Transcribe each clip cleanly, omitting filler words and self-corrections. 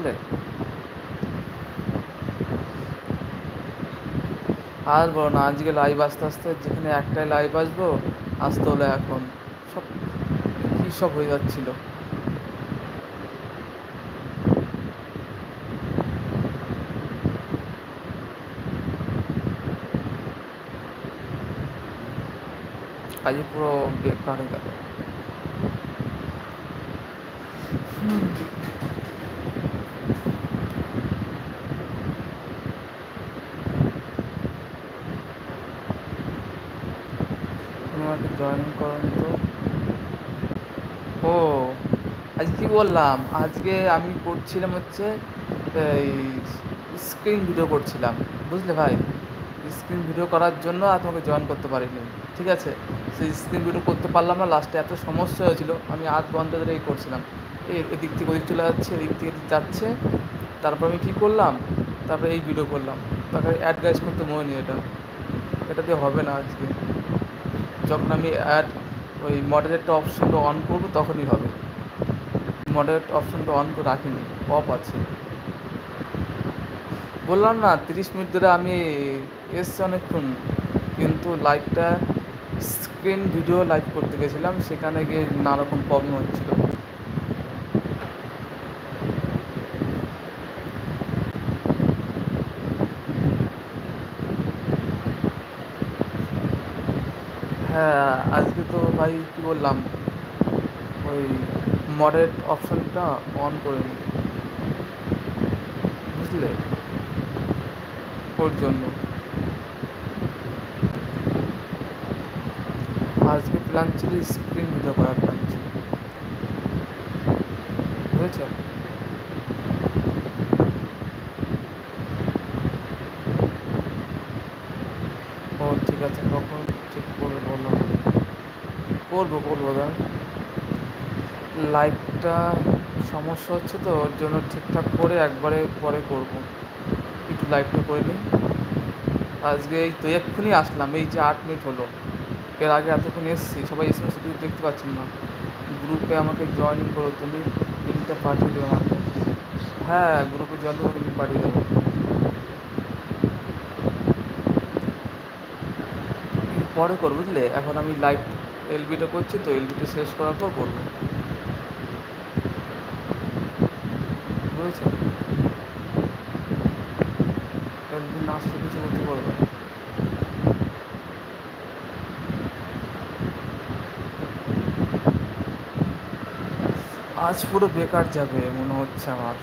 বুঝলে। আর বলো না, আজকে লাইভ আসতে আসতে যেখানে একটাই লাইভ আসবো, আসতে হলো এখন সব কী সব হয়ে যাচ্ছিল। কাজে পুরো বেকার হয়ে গেল। তুমি আমাকে জয়েন করুন তো। ও, আজকে কি বললাম, আজকে আমি করছিলাম হচ্ছে এই স্ক্রিন ভিডিও করছিলাম, বুঝলে ভাই। স্ক্রিন ভিডিও করার জন্য আর তোমাকে জয়েন করতে পারিনি, ঠিক আছে। সেই স্ক্রিন ভিডিও করতে পারলাম না, লাস্টে এত সমস্যা হয়েছিল, আমি 8 ঘন্টা ধরে এই করছিলাম। এদিক থেকে ওদিক চলে যাচ্ছে, এদিক থেকে এদিক যাচ্ছে। তারপর আমি কী করলাম, তারপরে এই ভিডিও করলাম। তারপরে অ্যাড গাইজ করতে মনে নেই, এটা দিয়ে হবে না আজকে। যখন আমি অ্যাড ওই মডারেটর অপশনটা অন করবো তখনই হবে। মডারেট অপশনটা অন করে রাখিনি, অফ আছে। বললাম না 30 মিনিট ধরে আমি এসছি অনেকক্ষণ, কিন্তু লাইভটা স্ক্রিন ভিডিও লাইভ করতে গেছিলাম, সেখানে গিয়ে নানা রকম প্রবলেম হচ্ছিল। হ্যাঁ, আজকে তো ভাই কী বললাম, ওই মডারেট অপশনটা অন করে নি, বুঝলে, ওর জন্য। আজকে প্ল্যান ছিল স্ক্রিন ভিডিও করার প্ল্যান ছিল, বুঝেছো। ও ঠিক আছে, কখন ঠিক করবো বলো। করবো করবো দাঁড়া, লাইভটা সমস্যা হচ্ছে তো, ওর জন্য ঠিকঠাক করে একবারে পরে করবো। একটু লাইভটা করে নিই। আজকে এই তো এক্ষুনি আসলাম, এই যে 8 মিনিট হলো। এর আগে এতক্ষণ এসেছি, সবাই এসএমএস দেখতে পাচ্ছেন না। গ্রুপে আমাকে জয়েন করো তুমি, লিঙ্কটা পাঠিয়ে দেবো আমাকে। হ্যাঁ, গ্রুপে জয়েন করে লিঙ্ক পাঠিয়ে দেবো। পরে করবো, বুঝলে, এখন আমি লাইভ এলবিটা করছি তো, এলবিটা শেষ করার পর করবো, বুঝেছো। এলবি না আসলে কিছু করতে পারবে না। আজ পুরো বেকার যাবে মনে হচ্ছে আমার।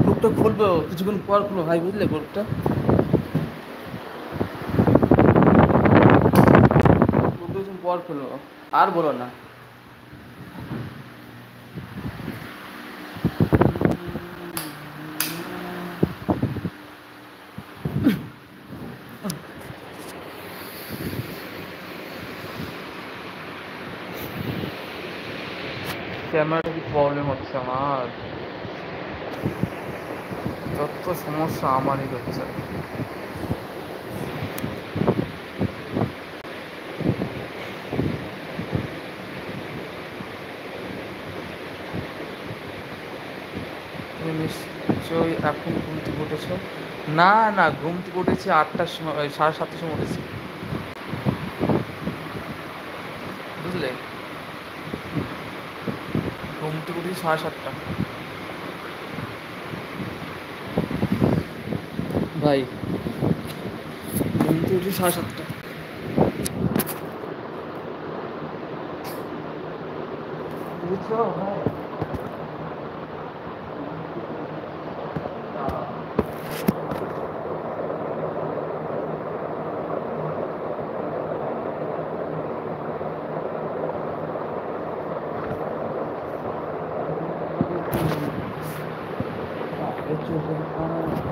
গ্রুপটা খুলবো কিছুক্ষণ পর খুলবো ভাই, বুঝলে, গ্রুপটা কিছুক্ষণ পর খুলবো। আর বলো না। ক্যামেরাটা কি প্রবলেম হচ্ছে আমার, যত সমস্যা আমারই হচ্ছে। তুমি নিশ্চয়ই এখন ঘুম থেকে উঠেছো? না না, ঘুম থেকে উঠেছি 8টার সময়, 7:30টার সময় উঠেছি, বুঝলে। ঘুম থেকে উঠেছি 7:30। ভাই, ঘুম থেকে উঠেছি 7:30। বুঝছো ভাই। প্রচুর